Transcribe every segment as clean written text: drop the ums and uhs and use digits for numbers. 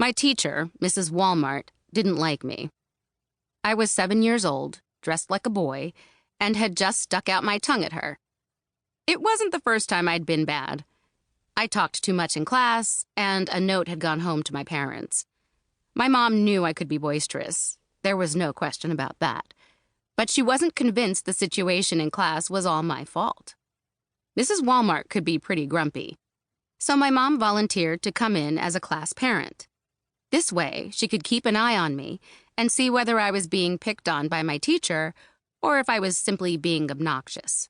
My teacher, Mrs. Walmart, didn't like me. I was 7 years old, dressed like a boy, and had just stuck out my tongue at her. It wasn't the first time I'd been bad. I talked too much in class, and a note had gone home to my parents. My mom knew I could be boisterous. There was no question about that. But she wasn't convinced the situation in class was all my fault. Mrs. Walmart could be pretty grumpy. So my mom volunteered to come in as a class parent. This way, she could keep an eye on me and see whether I was being picked on by my teacher or if I was simply being obnoxious.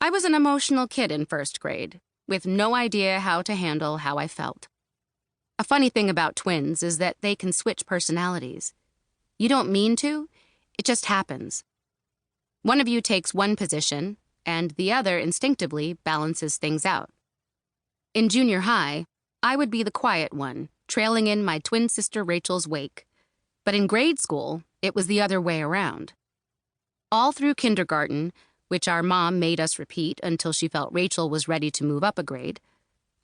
I was an emotional kid in first grade, with no idea how to handle how I felt. A funny thing about twins is that they can switch personalities. You don't mean to, it just happens. One of you takes one position, and the other instinctively balances things out. In junior high, I would be the quiet one, trailing in my twin sister Rachel's wake. But in grade school, it was the other way around. All through kindergarten, which our mom made us repeat until she felt Rachel was ready to move up a grade,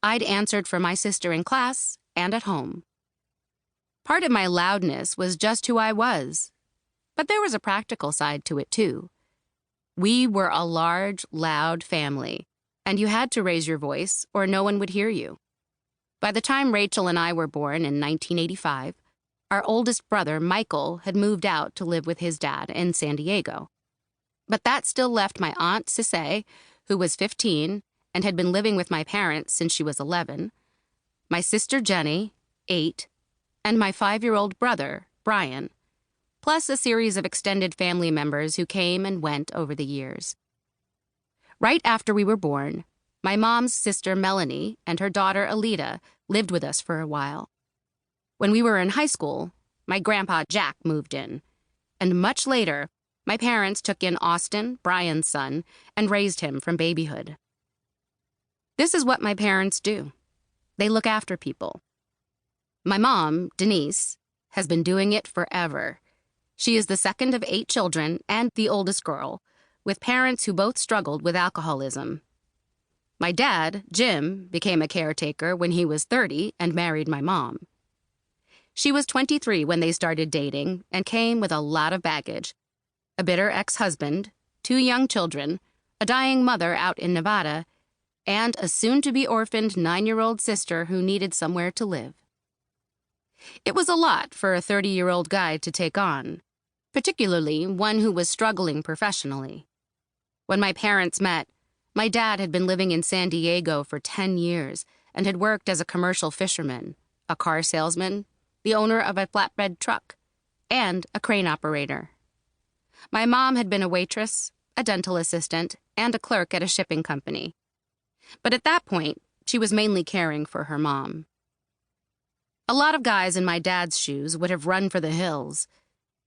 I'd answered for my sister in class and at home. Part of my loudness was just who I was, but there was a practical side to it too. We were a large, loud family, and you had to raise your voice or no one would hear you. By the time Rachel and I were born in 1985, our oldest brother, Michael, had moved out to live with his dad in San Diego. But that still left my aunt, Cissé, who was 15 and had been living with my parents since she was 11, my sister Jenny, 8, and my 5-year-old brother, Brian, plus a series of extended family members who came and went over the years. Right after we were born, my mom's sister Melanie and her daughter Alita lived with us for a while. When we were in high school, my grandpa Jack moved in, and much later, my parents took in Austin, Brian's son, and raised him from babyhood. This is what my parents do. They look after people. My mom, Denise, has been doing it forever. She is the second of 8 children and the oldest girl, with parents who both struggled with alcoholism. My dad, Jim, became a caretaker when he was 30 and married my mom. She was 23 when they started dating and came with a lot of baggage. A bitter ex-husband, 2 young children, a dying mother out in Nevada, and a soon-to-be orphaned 9-year-old sister who needed somewhere to live. It was a lot for a 30-year-old guy to take on, particularly one who was struggling professionally. When my parents met, my dad had been living in San Diego for 10 years and had worked as a commercial fisherman, a car salesman, the owner of a flatbed truck, and a crane operator. My mom had been a waitress, a dental assistant, and a clerk at a shipping company. But at that point, she was mainly caring for her mom. A lot of guys in my dad's shoes would have run for the hills.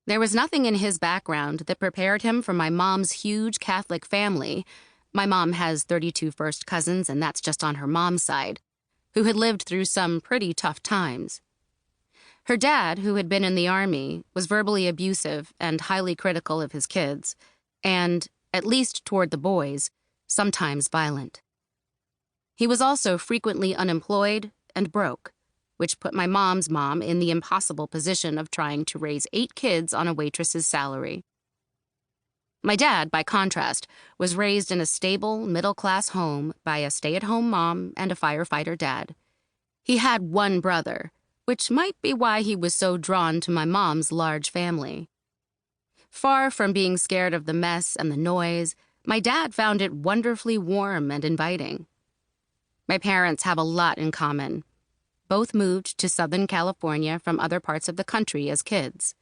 There was nothing in his background that prepared him for my mom's huge Catholic family. My mom has 32 first cousins, and that's just on her mom's side, who had lived through some pretty tough times. Her dad, who had been in the Army, was verbally abusive and highly critical of his kids, and, at least toward the boys, sometimes violent. He was also frequently unemployed and broke, which put my mom's mom in the impossible position of trying to raise 8 kids on a waitress's salary. My dad, by contrast, was raised in a stable, middle-class home by a stay-at-home mom and a firefighter dad. He had one brother, which might be why he was so drawn to my mom's large family. Far from being scared of the mess and the noise, my dad found it wonderfully warm and inviting. My parents have a lot in common. Both moved to Southern California from other parts of the country as kids.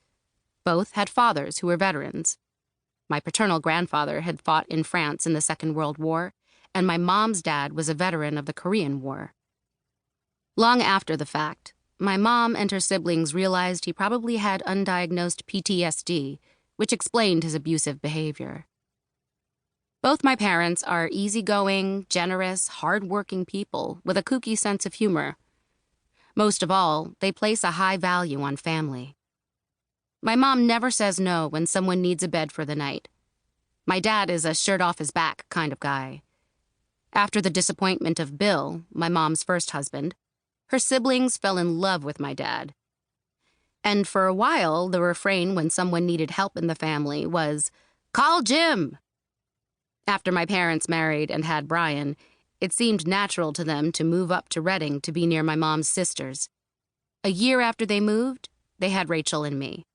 Both had fathers who were veterans. My paternal grandfather had fought in France in the Second World War, and my mom's dad was a veteran of the Korean War. Long after the fact, my mom and her siblings realized he probably had undiagnosed PTSD, which explained his abusive behavior. Both my parents are easygoing, generous, hard-working people with a kooky sense of humor. Most of all, they place a high value on family. My mom never says no when someone needs a bed for the night. My dad is a shirt-off-his-back kind of guy. After the disappointment of Bill, my mom's first husband, Her siblings fell in love with my dad. And for a while, the refrain when someone needed help in the family was, "Call Jim!" After my parents married and had Brian, it seemed natural to them to move up to Reading to be near my mom's sisters. A year after they moved, they had Rachel and me.